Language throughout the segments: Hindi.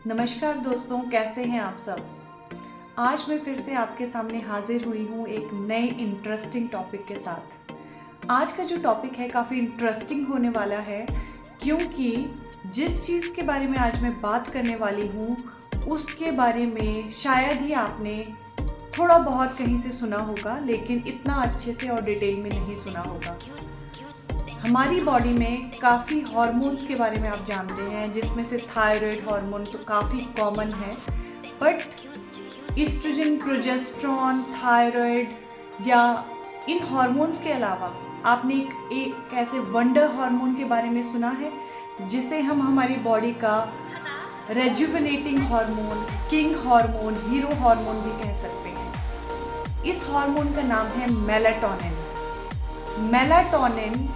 नमस्कार दोस्तों, कैसे हैं आप सब। आज मैं फिर से आपके सामने हाजिर हुई हूँ एक नए इंटरेस्टिंग टॉपिक के साथ। आज का जो टॉपिक है काफ़ी इंटरेस्टिंग होने वाला है, क्योंकि जिस चीज़ के बारे में आज मैं बात करने वाली हूँ उसके बारे में शायद ही आपने थोड़ा बहुत कहीं से सुना होगा, लेकिन इतना अच्छे से और डिटेल में नहीं सुना होगा। हमारी बॉडी में काफ़ी हार्मोन्स के बारे में आप जानते हैं, जिसमें से थायराइड हार्मोन तो काफ़ी कॉमन है, बट ईस्ट्रोजन, प्रोजेस्टेरॉन, थायराइड या इन हार्मोन्स के अलावा आपने एक ऐसे वंडर हार्मोन के बारे में सुना है जिसे हम हमारी बॉडी का rejuvenating hormone, king hormone, hero hormone भी कह सकते हैं। इस हार्मोन का नाम है मेलाटोनिन। मेलाटोनिन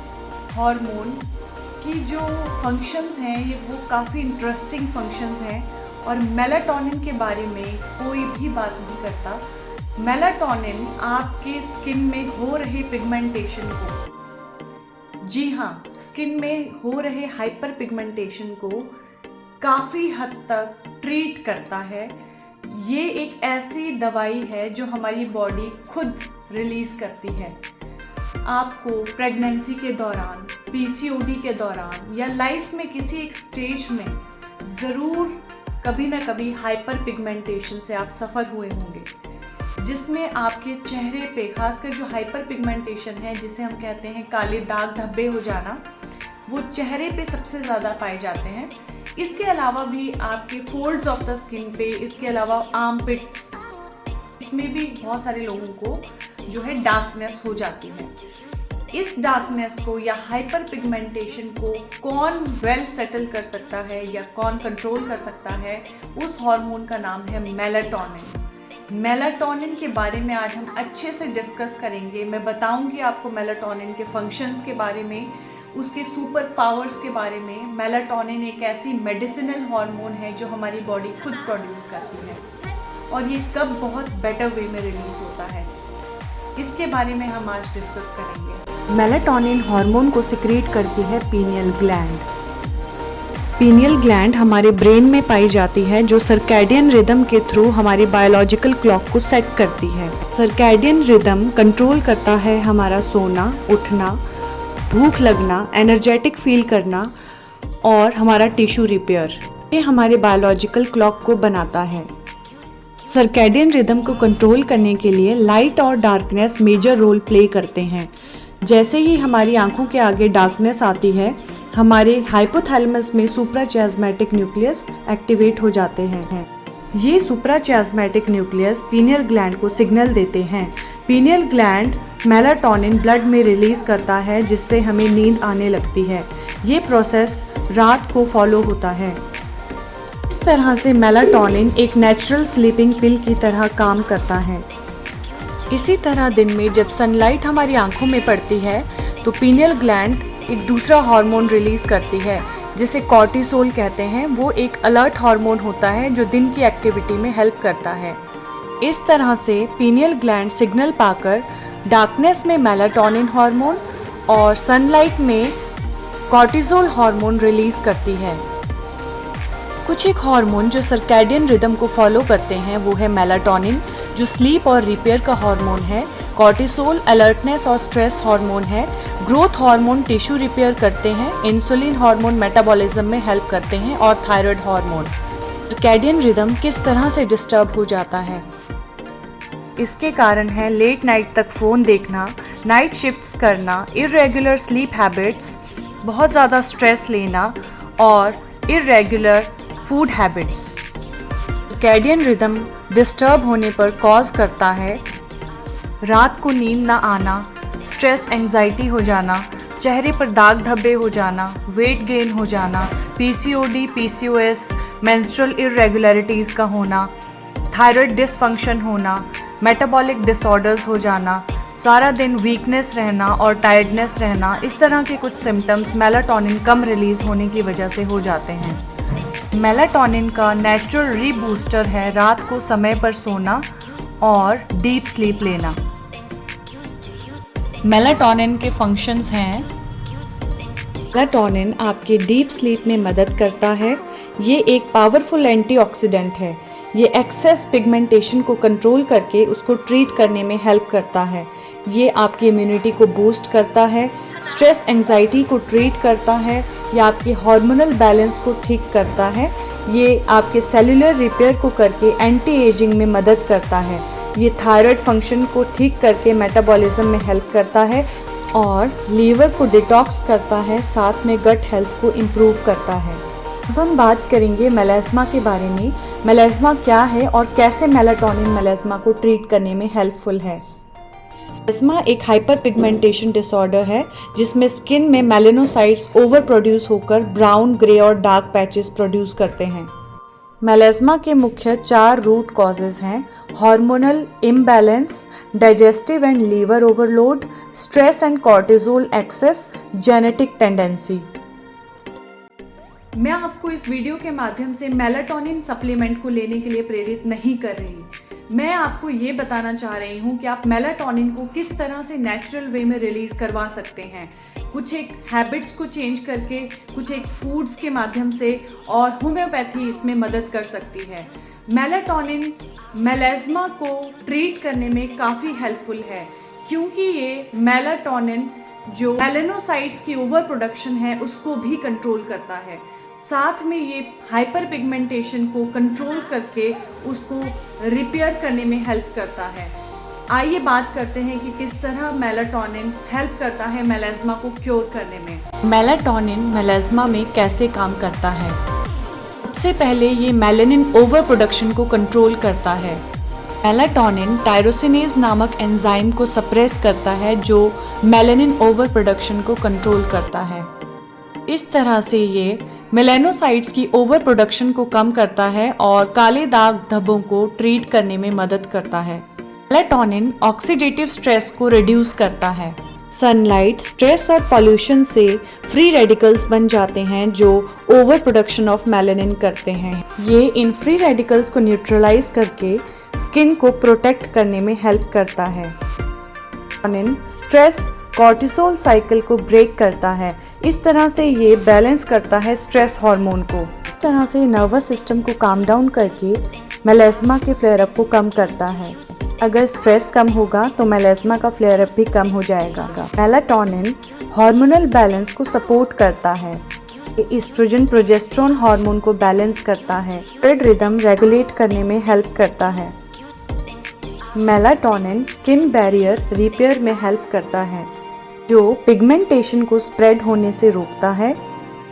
हार्मोन की जो फंक्शंस हैं वो काफ़ी इंटरेस्टिंग फंक्शंस हैं, और मेलाटोनिन के बारे में कोई भी बात नहीं करता। मेलाटोनिन आपके स्किन में हो रहे पिगमेंटेशन को, जी हाँ, स्किन में हो रहे हाइपर पिगमेंटेशन को काफ़ी हद तक ट्रीट करता है। ये एक ऐसी दवाई है जो हमारी बॉडी खुद रिलीज़ करती है। आपको प्रेगनेंसी के दौरान, पीसीओडी के दौरान या लाइफ में किसी एक स्टेज में ज़रूर कभी ना कभी हाइपर पिगमेंटेशन से आप सफ़र हुए होंगे, जिसमें आपके चेहरे पे खासकर जो हाइपर पिगमेंटेशन है, जिसे हम कहते हैं काले दाग धब्बे हो जाना, वो चेहरे पे सबसे ज़्यादा पाए जाते हैं। इसके अलावा भी आपके फोल्ड्स ऑफ द स्किन पे, इसके अलावा आर्मपिट्स, इसमें भी बहुत सारे लोगों को जो है डार्कनेस हो जाती है। इस डार्कनेस को या हाइपर पिगमेंटेशन को कौन वेल सेटल कर सकता है या कौन कंट्रोल कर सकता है, उस हार्मोन का नाम है मेलाटोनिन। मेलाटोनिन के बारे में आज हम अच्छे से डिस्कस करेंगे। मैं बताऊंगी आपको मेलाटोनिन के फंक्शंस के बारे में, उसके सुपर पावर्स के बारे में। मेलाटोनिन एक ऐसी मेडिसिनल हार्मोन है जो हमारी बॉडी खुद प्रोड्यूस करती है, और ये कब बहुत बेटर वे में रिलीज होता है, इसके बारे में हम आज डिस्कस करेंगे। मेलाटोनिन हार्मोन को सिक्रीट करती है पीनियल ग्लैंड। पीनियल ग्लैंड हमारे ब्रेन में पाई जाती है, जो सर्कैडियन रिदम के थ्रू हमारी बायोलॉजिकल क्लॉक को सेट करती है। सर्कैडियन रिदम कंट्रोल करता है हमारा सोना, उठना, भूख लगना, एनर्जेटिक फील करना और हमारा टिश्यू रिपेयर। ये हमारे बायोलॉजिकल क्लॉक को बनाता है। सर्कैडियन रिदम को कंट्रोल करने के लिए लाइट और डार्कनेस मेजर रोल प्ले करते हैं। जैसे ही हमारी आंखों के आगे डार्कनेस आती है, हमारे हाइपोथैलेमस में सुप्राचियास्मेटिक न्यूक्लियस एक्टिवेट हो जाते हैं। ये सुप्राचियास्मेटिक न्यूक्लियस पीनियल ग्लैंड को सिग्नल देते हैं। पीनियल ग्लैंड मेलाटोनिन ब्लड में रिलीज करता है, जिससे हमें नींद आने लगती है। ये प्रोसेस रात को फॉलो होता है। इस तरह से मेलाटोनिन एक नेचुरल स्लीपिंग पिल की तरह काम करता है। इसी तरह दिन में जब सनलाइट हमारी आंखों में पड़ती है तो पीनियल ग्लैंड एक दूसरा हार्मोन रिलीज करती है, जिसे कॉर्टिसोल कहते हैं। वो एक अलर्ट हार्मोन होता है जो दिन की एक्टिविटी में हेल्प करता है। इस तरह से पीनियल ग्लैंड सिग्नल पाकर डार्कनेस में मेलाटोनिन हार्मोन और सनलाइट में कॉर्टिसोल हार्मोन रिलीज करती है। कुछ एक हार्मोन जो सर्कैडियन रिदम को फॉलो करते हैं वो है मेलाटोनिन, जो स्लीप और रिपेयर का हार्मोन है। कॉर्टिसोल अलर्टनेस और स्ट्रेस हार्मोन है। ग्रोथ हार्मोन टिश्यू रिपेयर करते हैं। इंसुलिन हार्मोन मेटाबॉलिज्म में हेल्प करते हैं, और थायराइड हार्मोन। सर्कैडियन रिदम किस तरह से डिस्टर्ब हो जाता है, इसके कारण है लेट नाइट तक फ़ोन देखना, नाइट शिफ्ट्स करना, इर्रेगुलर स्लीप हैबिट्स, बहुत ज़्यादा स्ट्रेस लेना और irregular food habits. Circadian rhythm disturb होने पर कॉज करता है रात को नींद ना आना, स्ट्रेस एंजाइटी हो जाना, चेहरे पर दाग धब्बे हो जाना, वेट गेन हो जाना, पीसीओडी, पीसीओएस, मेंस्ट्रुअल इर्रेगुलरिटीज़ का होना, थायराइड डिसफंक्शन होना, मेटाबॉलिक डिसऑर्डर्स हो जाना, सारा दिन वीकनेस रहना और टायर्डनेस रहना। इस तरह के कुछ सिम्टम्स मेलाटोनिन कम रिलीज होने की वजह से हो जाते हैं। मेलाटोनिन का नेचुरल रीबूस्टर है रात को समय पर सोना और डीप स्लीप लेना। मेलाटोनिन के फंक्शंस हैं। मेलाटोनिन आपके डीप स्लीप में मदद करता है। ये एक पावरफुल एंटीऑक्सीडेंट है। ये एक्सेस पिगमेंटेशन को कंट्रोल करके उसको ट्रीट करने में हेल्प करता है। ये आपकी इम्यूनिटी को बूस्ट करता है, स्ट्रेस एंजाइटी को ट्रीट करता है, ये आपके हार्मोनल बैलेंस को ठीक करता है, ये आपके सेलुलर रिपेयर को करके एंटी एजिंग में मदद करता है, ये थायराइड फंक्शन को ठीक करके मेटाबॉलिज्म में हेल्प करता है और लीवर को डिटॉक्स करता है, साथ में गट हेल्थ को इम्प्रूव करता है। अब हम बात करेंगे मेलास्मा के बारे में। मेलास्मा क्या है और कैसे मेलाटोनिन मेलास्मा को ट्रीट करने में हेल्पफुल है। मेलास्मा एक हाइपर पिगमेंटेशन डिसऑर्डर है जिसमें स्किन में मेलानोसाइट्स ओवर प्रोड्यूस होकर ब्राउन, ग्रे और डार्क पैचेस प्रोड्यूस करते हैं। मेलास्मा के मुख्य 4 रूट कॉजेज हैं: hormonal imbalance, digestive and liver overload, stress and cortisol excess, genetic tendency. मैं आपको इस वीडियो के माध्यम से मेलाटोनिन सप्लीमेंट को लेने के लिए प्रेरित नहीं कर रही। मैं आपको ये बताना चाह रही हूँ कि आप मेलाटोनिन को किस तरह से नेचुरल वे में रिलीज करवा सकते हैं, कुछ एक हैबिट्स को चेंज करके, कुछ एक फूड्स के माध्यम से, और होम्योपैथी इसमें मदद कर सकती है। मेलाटोनिन मेलास्मा को ट्रीट करने में काफ़ी हेल्पफुल है क्योंकि ये मेलाटोनिन जो मेलानोसाइट्स की ओवर प्रोडक्शन है उसको भी कंट्रोल करता है, साथ में ये हाइपर पिगमेंटेशन को कंट्रोल करके उसको रिपेयर करने में हेल्प करता है। आइए बात करते हैं कि किस तरह मेलाटोनिन हेल्प करता है मेलास्मा को क्योर करने में। मेलाटोनिन मेलास्मा में कैसे काम करता है? सबसे पहले ये मेलानिन ओवर प्रोडक्शन को कंट्रोल करता है। मेलाटोनिन टायरोसिनेज नामक एंजाइम को सप्रेस करता है जो मेलानिन ओवर प्रोडक्शन को कंट्रोल करता है। इस तरह से ये मेलानोसाइट्स की ओवर प्रोडक्शन को कम करता है और काले दाग धब्बों को ट्रीट करने में मदद करता है। मेलाटोनिन ऑक्सीडेटिव स्ट्रेस को रिड्यूस करता है। सनलाइट, स्ट्रेस और पॉल्यूशन से फ्री रेडिकल्स बन जाते हैं जो ओवर प्रोडक्शन ऑफ मेलानिन करते हैं। ये इन फ्री रेडिकल्स को न्यूट्रलाइज करके स्किन को प्रोटेक्ट करने में हेल्प करता है। मेलाटोनिन स्ट्रेस कॉर्टिसोल साइकिल को ब्रेक करता है। इस तरह से ये बैलेंस करता है स्ट्रेस हार्मोन को। इस तरह से नर्वस सिस्टम को काम डाउन करके मेलास्मा के फ्लेयर अप को कम करता है। अगर स्ट्रेस कम होगा तो मेलास्मा का फ्लेयर अप भी कम हो जाएगा। मेलाटोनिन हार्मोनल बैलेंस को सपोर्ट करता है। ये ईस्ट्रोजन प्रोजेस्टेरोन हार्मोन को बैलेंस करता है। ब्लड रिदम रेगुलेट करने में हेल्प करता है। मेलाटोनिन स्किन बैरियर रिपेयर में हेल्प करता है जो पिगमेंटेशन को स्प्रेड होने से रोकता है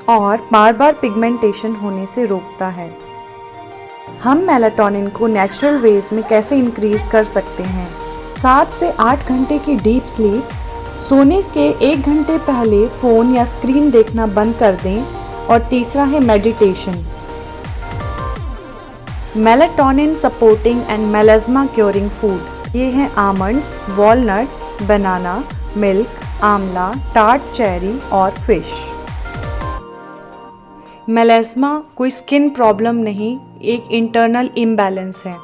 और बार बार पिगमेंटेशन होने से रोकता है। हम मेलाटोनिन को नेचुरल वेज में कैसे इंक्रीज कर सकते हैं? 7 से 8 घंटे की डीप स्लीप, सोने के 1 घंटे पहले फ़ोन या स्क्रीन देखना बंद कर दें, और तीसरा है meditation. Melatonin supporting and melasma curing food ये हैं almonds, walnuts, banana, milk, amla, tart cherry और फिश। मेलास्मा कोई स्किन प्रॉब्लम नहीं, एक इंटरनल इम्बैलेंस है।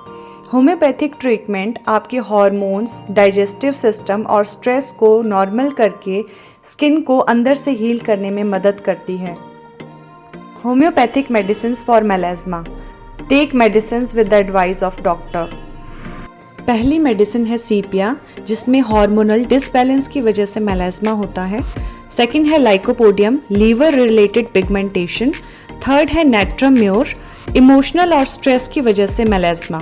होम्योपैथिक ट्रीटमेंट आपके हार्मोन्स, डाइजेस्टिव सिस्टम और स्ट्रेस को नॉर्मल करके स्किन को अंदर से हील करने में मदद करती है। Homeopathic medicines for melasma. Take medicines with the advice of doctor. पहली मेडिसिन है सीपिया जिसमें हार्मोनल डिसबैलेंस की वजह से मेलास्मा होता है। सेकंड है lycopodium, liver related pigmentation. Third है नेट्रम्योर, इमोशनल और स्ट्रेस की वजह से मेलास्मा।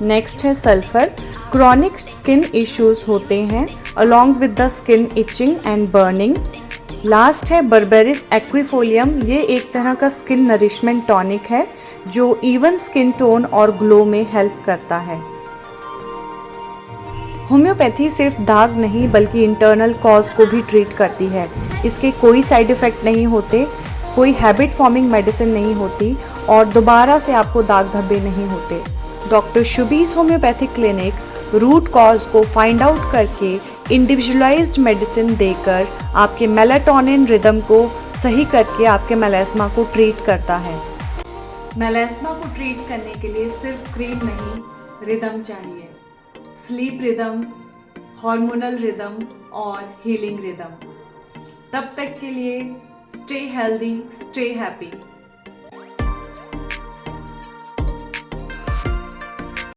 नेक्स्ट है सल्फर, क्रॉनिक स्किन इश्यूज होते हैं along with the skin itching and burning. Last है बर्बेरिस एक्विफोलियम, ये एक तरह का स्किन नरिशमेंट टॉनिक है जो इवन स्किन टोन और ग्लो में हेल्प करता है। होम्योपैथी सिर्फ दाग नहीं बल्कि इंटरनल कॉज को भी ट्रीट करती है। इसके कोई साइड इफ़ेक्ट नहीं होते, कोई हैबिट फॉर्मिंग मेडिसिन नहीं होती और दोबारा से आपको दाग धब्बे नहीं होते। Doctor Shubi's homeopathic clinic root cause को फाइंड आउट करके इंडिविजुअलाइज्ड मेडिसिन देकर आपके मेलाटोनिन रिदम को सही करके आपके मेलास्मा को ट्रीट करता है। मेलास्मा को ट्रीट करने के लिए सिर्फ क्रीम नहीं, रिदम चाहिए। स्लीप रिदम, हार्मोनल रिदम और हीलिंग रिदम। तब तक के लिए स्टे हेल्दी, स्टे हैप्पी।